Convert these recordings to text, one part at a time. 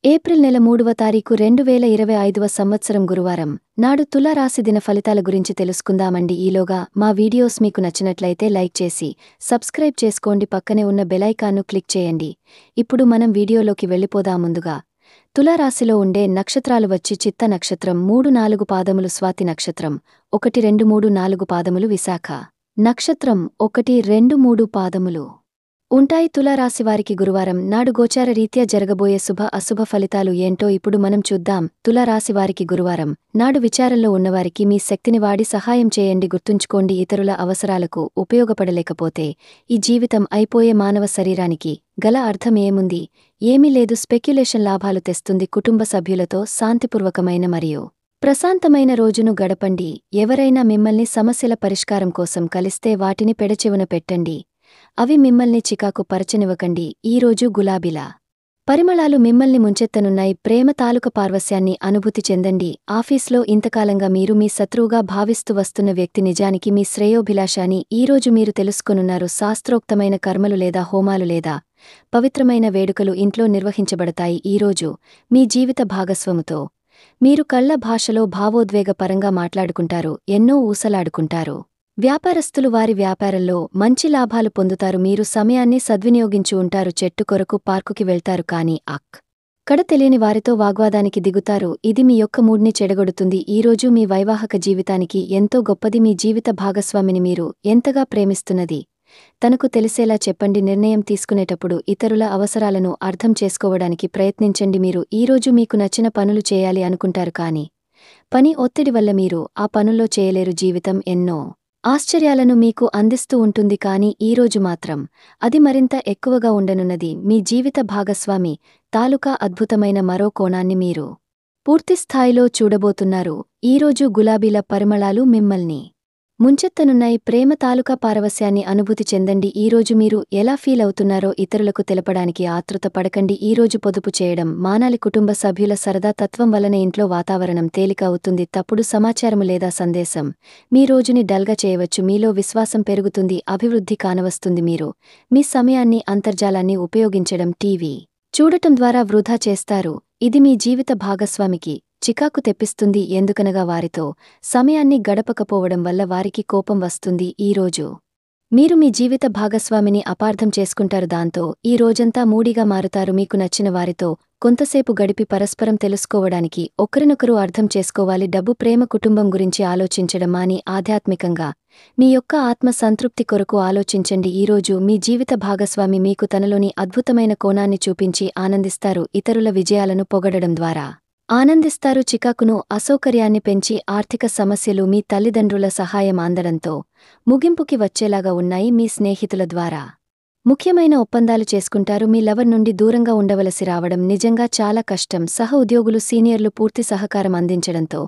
April నెల 3వ తారీఖు 2025వ సంవత్సరం గురువారం నాడు తులారాశి దిన ఫలితాల గురించి తెలుసుకుందామండి. ఈలోగా మా వీడియోస్ మీకు నచ్చినట్లయితే లైక్ చేసి సబ్స్క్రైబ్ చేసుకోండి, పక్కనే ఉన్న బెలైకాన్ను క్లిక్ చేయండి. ఇప్పుడు మనం వీడియోలోకి వెళ్ళిపోదాం. ముందుగా తులారాశిలో ఉండే నక్షత్రాలు వచ్చి చిత్త నక్షత్రం 3-4 పాదములు, స్వాతి నక్షత్రం 1-2-3-4 పాదములు, విశాఖ నక్షత్రం 1-2-3 పాదములు ఉంటాయి. తులారాశివారికి గురువారం నాడు గోచార రీత్యా జరగబోయే శుభ అశుభ ఫలితాలు ఏంటో ఇప్పుడు మనం చూద్దాం. తులారాశివారికి గురువారం నాడు విచారంలో ఉన్నవారికి మీ శక్తిని వాడి సహాయం చేయండి. గుర్తుంచుకోండి, ఇతరుల అవసరాలకు ఉపయోగపడలేకపోతే ఈ జీవితం అయిపోయే. మానవ శరీరానికి గల అర్థం ఏముంది? ఏమీ లేదు. స్పెక్యులేషన్ లాభాలు తెస్తుంది. కుటుంబ సభ్యులతో శాంతిపూర్వకమైన మరియు ప్రశాంతమైన రోజును గడపండి. ఎవరైనా మిమ్మల్ని సమస్యల పరిష్కారం కోసం కలిస్తే వాటిని పెడచెవున పెట్టండి. అవి మిమ్మల్ని చికాకు పరచనివ్వకండి. ఈరోజు గులాబీల పరిమళాలు మిమ్మల్ని ముంచెత్తనున్నాయి. ప్రేమ తాలూక పార్వస్యాన్ని అనుభూతి చెందండి. ఆఫీస్లో ఇంతకాలంగా మీరు మీ శత్రువుగా భావిస్తూ వస్తున్న వ్యక్తి నిజానికి మీ శ్రేయోభిలాషాని ఈరోజు మీరు తెలుసుకొనున్నారు. శాస్త్రోక్తమైన కర్మలు లేదా హోమాలు లేదా పవిత్రమైన వేడుకలు ఇంట్లో నిర్వహించబడతాయి. ఈరోజు మీ జీవిత భాగస్వాముతో మీరు కళ్ల భాషలో భావోద్వేగపరంగా మాట్లాడుకుంటారు, ఎన్నో ఊసలాడుకుంటారు. వ్యాపారస్తులు వారి వ్యాపారంలో మంచి లాభాలు పొందుతారు. మీరు సమయాన్ని సద్వినియోగించి ఉంటారు. చెట్టు కొరకు పార్కుకి వెళ్తారు, కానీ కడ తెలియని వారితో వాగ్వాదానికి దిగుతారు. ఇది మీ యొక్క మూడ్ని చెడగొడుతుంది. ఈరోజు మీ వైవాహిక జీవితానికి ఎంతో గొప్పది. మీ జీవిత భాగస్వామిని మీరు ఎంతగా ప్రేమిస్తున్నది తనకు తెలిసేలా చెప్పండి. నిర్ణయం తీసుకునేటప్పుడు ఇతరుల అవసరాలను అర్థం చేసుకోవడానికి ప్రయత్నించండి. మీరు ఈరోజు మీకు నచ్చిన పనులు చేయాలి అనుకుంటారు, కానీ పని ఒత్తిడి వల్ల మీరు ఆ పనుల్లో చేయలేరు. జీవితం ఎన్నో ఆశ్చర్యాలను మీకు అందిస్తూ ఉంటుంది, కానీ ఈరోజు మాత్రం అది మరింత ఎక్కువగా ఉండనున్నది. మీ జీవిత భాగస్వామి తాలూకా అద్భుతమైన మరో కోణాన్ని మీరు పూర్తిస్థాయిలో చూడబోతున్నారు. ఈరోజు గులాబీల పరిమళాలు మిమ్మల్ని ముంచెత్తనున్నాయి. ప్రేమ తాలూకా పారవస్యాన్ని అనుభూతి చెందండి. ఈరోజు మీరు ఎలా ఫీల్ అవుతున్నారో ఇతరులకు తెలపడానికి ఆతృత పడకండి. ఈరోజు పొదుపు చేయడం మానాలి. కుటుంబ సభ్యుల సరదా తత్వం వలన ఇంట్లో వాతావరణం తేలిక అవుతుంది. తప్పుడు సమాచారము లేదా సందేశం మీ రోజుని డల్గా చేయవచ్చు. మీలో విశ్వాసం పెరుగుతుంది, అభివృద్ధి కానవస్తుంది. మీరు మీ సమయాన్ని అంతర్జాలాన్ని ఉపయోగించడం, టీవీ చూడటం ద్వారా వృధా చేస్తారు. ఇది మీ జీవిత భాగస్వామికి చికాకు తెప్పిస్తుంది. ఎందుకనగా వారితో సమయాన్ని గడపకపోవడం వల్ల వారికి కోపం వస్తుంది. ఈరోజు మీరు మీ జీవిత భాగస్వామిని అపార్థం చేసుకుంటారు. దాంతో ఈ రోజంతా మూడీగా మారుతారు. మీకు నచ్చిన వారితో కొంతసేపు గడిపి పరస్పరం తెలుసుకోవడానికి ఒకరినొకరు అర్థం చేసుకోవాలి. డబ్బు, ప్రేమ, కుటుంబం గురించి ఆలోచించడం మాని ఆధ్యాత్మికంగా మీ యొక్క ఆత్మ సంతృప్తి కొరకు ఆలోచించండి. ఈరోజు మీ జీవిత భాగస్వామి మీకు తనలోని అద్భుతమైన కోణాన్ని చూపించి ఆనందిస్తారు. ఇతరుల విజయాలను పొగడడం ద్వారా ఆనందిస్తారు. చికాకును, అసౌకర్యాన్ని పెంచి ఆర్థిక సమస్యలు మీ తల్లిదండ్రుల సహాయం అందడంతో ముగింపుకి వచ్చేలాగా ఉన్నాయి. మీ స్నేహితుల ద్వారా ముఖ్యమైన ఒప్పందాలు చేసుకుంటారు. మీ లవర్ నుండి దూరంగా ఉండవలసి రావడం నిజంగా చాలా కష్టం. సహ ఉద్యోగులు, సీనియర్లు పూర్తి సహకారం అందించడంతో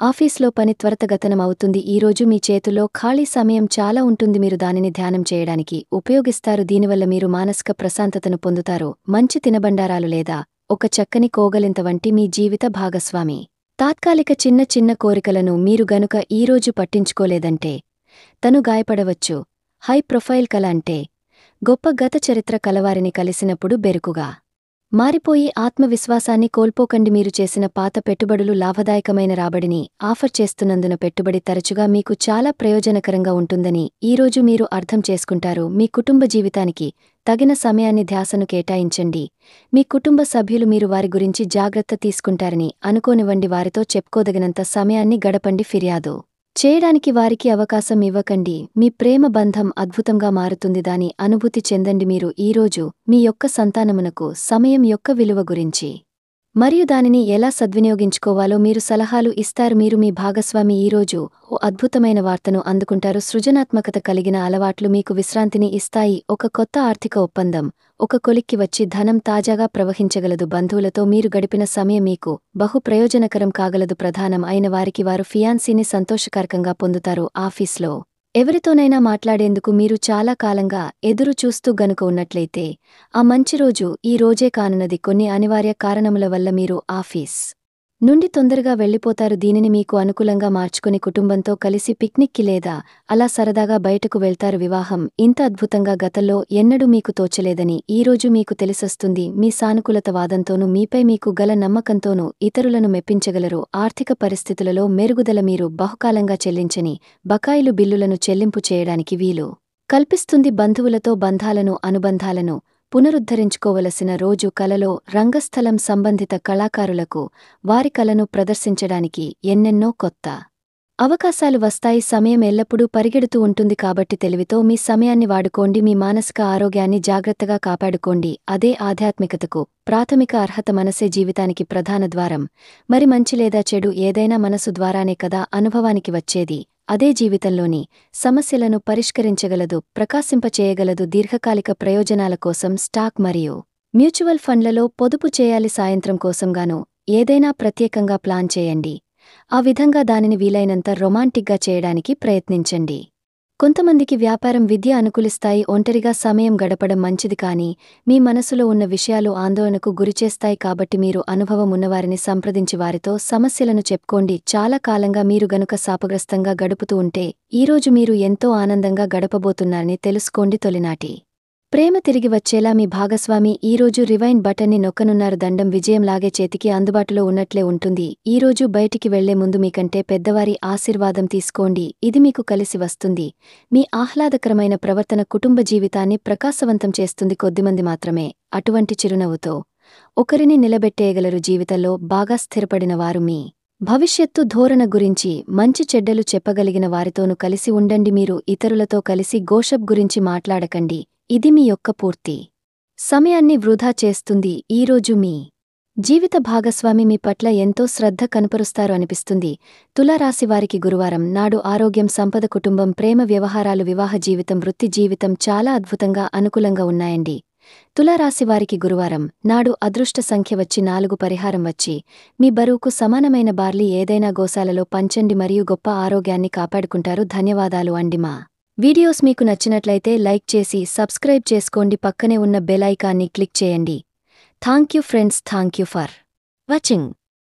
ఆఫీస్లో పని త్వరితగతనం అవుతుంది. ఈరోజు మీ చేతుల్లో ఖాళీ సమయం చాలా ఉంటుంది. మీరు దానిని ధ్యానం చేయడానికి ఉపయోగిస్తారు. దీనివల్ల మీరు మానసిక ప్రశాంతతను పొందుతారు. మంచి తినబండారాలు లేదా ఒక చక్కని కోగలింత వంటి మీ జీవిత భాగస్వామి తాత్కాలిక చిన్న చిన్న కోరికలను మీరు గనుక ఈరోజు పట్టించుకోలేదంటే తను గాయపడవచ్చు. హై ప్రొఫైల్ కల అంటే గొప్ప గత చరిత్ర కలవారిని కలిసినప్పుడు బెరుకుగా మారిపోయి ఆత్మవిశ్వాసాన్ని కోల్పోకండి. మీరు చేసిన పాత పెట్టుబడులు లాభదాయకమైన రాబడిని ఆఫర్ చేస్తున్నందున పెట్టుబడి తరచుగా మీకు చాలా ప్రయోజనకరంగా ఉంటుందని ఈరోజు మీరు అర్థం చేసుకుంటారు. మీ కుటుంబ జీవితానికి తగిన సమయాన్ని, ధ్యాసను కేటాయించండి. మీ కుటుంబ సభ్యులు మీరు వారి గురించి జాగ్రత్త తీసుకుంటారని అనుకోనివ్వండి. వారితో చెప్పుకోదగినంత సమయాన్ని గడపండి. ఫిర్యాదు చేయడానికి వారికి అవకాశం ఇవ్వకండి. మీ ప్రేమ బంధం అద్భుతంగా మారుతుంది. దాని అనుభూతి చెందండి. మీరు ఈరోజు మీ యొక్క సంతానమునకు సమయం యొక్క విలువ గురించి మరియు దానిని ఎలా సద్వినియోగించుకోవాలో మీరు సలహాలు ఇస్తారు. మీరు మీ భాగస్వామి ఈరోజు ఓ అద్భుతమైన వార్తను అందుకుంటారు. సృజనాత్మకత కలిగిన అలవాట్లు మీకు విశ్రాంతిని ఇస్తాయి. ఒక కొత్త ఆర్థిక ఒప్పందం ఒక కొలిక్కి వచ్చి ధనం తాజాగా ప్రవహించగలదు. బంధువులతో మీరు గడిపిన సమయం మీకు బహు ప్రయోజనకరం కాగలదు. ప్రధానం అయిన వారికి వారు ఫియాన్సీని సంతోషకరంగా పొందుతారు. ఆఫీస్లో ఎవరితోనైనా మాట్లాడేందుకు మీరు చాలా కాలంగా ఎదురు చూస్తూ గనుక ఉన్నట్లయితే ఆ మంచి రోజు ఈ రోజే కానున్నది. కొన్ని అనివార్య కారణముల వల్ల మీరు ఆఫీస్ నుండి తొందరగా వెళ్ళిపోతారు. దీనిని మీకు అనుకూలంగా మార్చుకుని కుటుంబంతో కలిసి పిక్నిక్కి లేదా అలా సరదాగా బయటకు వెళ్తారు. వివాహం ఇంత అద్భుతంగా గతంలో ఎన్నడూ మీకు తోచలేదని ఈరోజు మీకు తెలిసొస్తుంది. మీ సానుకూలత వాదంతోనూ మీపై మీకు గల నమ్మకంతోనూ ఇతరులను మెప్పించగలరు. ఆర్థిక పరిస్థితులలో మెరుగుదల. మీరు బహుకాలంగా చెల్లించని బకాయిలు బిల్లులను చెల్లింపు చేయడానికి వీలు కల్పిస్తుంది. బంధువులతో బంధాలను అనుబంధాలను పునరుద్ధరించుకోవలసిన రోజు. కలలో రంగస్థలం సంబంధిత కళాకారులకు వారి కళను ప్రదర్శించడానికి ఎన్నెన్నో కొత్త అవకాశాలు వస్తాయి. సమయం ఎల్లప్పుడూ పరిగెడుతూ ఉంటుంది కాబట్టి తెలివితో మీ సమయాన్ని వాడుకోండి. మీ మానసిక ఆరోగ్యాన్ని జాగ్రత్తగా కాపాడుకోండి. అదే ఆధ్యాత్మికతకు ప్రాథమిక అర్హత. మనసే జీవితానికి ప్రధాన ద్వారం. మరి మంచి లేదా చెడు ఏదైనా మనసు ద్వారానే కదా అనుభవానికి వచ్చేది. అదే జీవితంలోని సమస్యలను పరిష్కరించగలదు, ప్రకాశింపచేయగలదు. దీర్ఘకాలిక ప్రయోజనాల కోసం స్టాక్ మరియు మ్యూచువల్ ఫండ్లలో పొదుపు చేయాలి. సాయంత్రం కోసంగాను ఏదైనా ప్రత్యేకంగా ప్లాన్ చేయండి. ఆ విధంగా దానిని వీలైనంత రొమాంటిక్గా చేయడానికి ప్రయత్నించండి. కొంతమందికి వ్యాపారం, విద్య అనుకూలిస్తాయి. ఒంటరిగా సమయం గడపడం మంచిది కానీ మీ మనసులో ఉన్న విషయాలు ఆందోళనకు గురిచేస్తాయి. కాబట్టి మీరు అనుభవం ఉన్నవారిని సంప్రదించి వారితో సమస్యలను చెప్పుకోండి. చాలా కాలంగా మీరు గనుక శాపగ్రస్తంగా గడుపుతూ ఉంటే ఈరోజు మీరు ఎంతో ఆనందంగా గడపబోతున్నారని తెలుసుకోండి. తొలినాటి ప్రేమ తిరిగి వచ్చేలా మీ భాగస్వామి ఈరోజు రివైండ్ బటన్ని నొక్కనున్నారు. దండం విజయంలాగే చేతికి అందుబాటులో ఉన్నట్లే ఉంటుంది. ఈరోజు బయటికి వెళ్లే ముందు మీకంటే పెద్దవారి ఆశీర్వాదం తీసుకోండి. ఇది మీకు కలిసి వస్తుంది. మీ ఆహ్లాదకరమైన ప్రవర్తన కుటుంబ జీవితాన్ని ప్రకాశవంతం చేస్తుంది. కొద్దిమంది మాత్రమే అటువంటి చిరునవ్వుతో ఒకరిని నిలబెట్టేయగలరు. జీవితంలో బాగా స్థిరపడిన వారు మీ భవిష్యత్తు ధోరణ గురించి మంచి చెడ్డలు చెప్పగలిగిన వారితోనూ కలిసి ఉండండి. మీరు ఇతరులతో కలిసి గోషప్ గురించి మాట్లాడకండి. ఇది మీ యొక్క పూర్తి సమయాన్ని వృధా చేస్తుంది. ఈరోజు మీ జీవిత భాగస్వామి మీ పట్ల ఎంతో శ్రద్ధ కనపరుస్తారు అనిపిస్తుంది. తులారాశివారికి గురువారం నాడు ఆరోగ్యం, సంపద, కుటుంబం, ప్రేమ వ్యవహారాలు, వివాహ జీవితం, వృత్తి జీవితం చాలా అద్భుతంగా అనుకూలంగా ఉన్నాయండి. తులారాశివారికి గురువారం నాడు అదృష్ట సంఖ్య వచ్చి 4. పరిహారం వచ్చి మీ బరువుకు సమానమైన బార్లీ ఏదైనా గోశాలలో పంచండి మరియు గొప్ప ఆరోగ్యాన్ని కాపాడుకుంటారు. ధన్యవాదాలు అండి. మా వీడియోస్ మీకు నచ్చినట్లయితే లైక్ చేసి సబ్స్క్రైబ్ చేసుకోండి. పక్కనే ఉన్న బెల్ ఐకాన్ని క్లిక్ చేయండి. Thank you friends. Thank you for watching.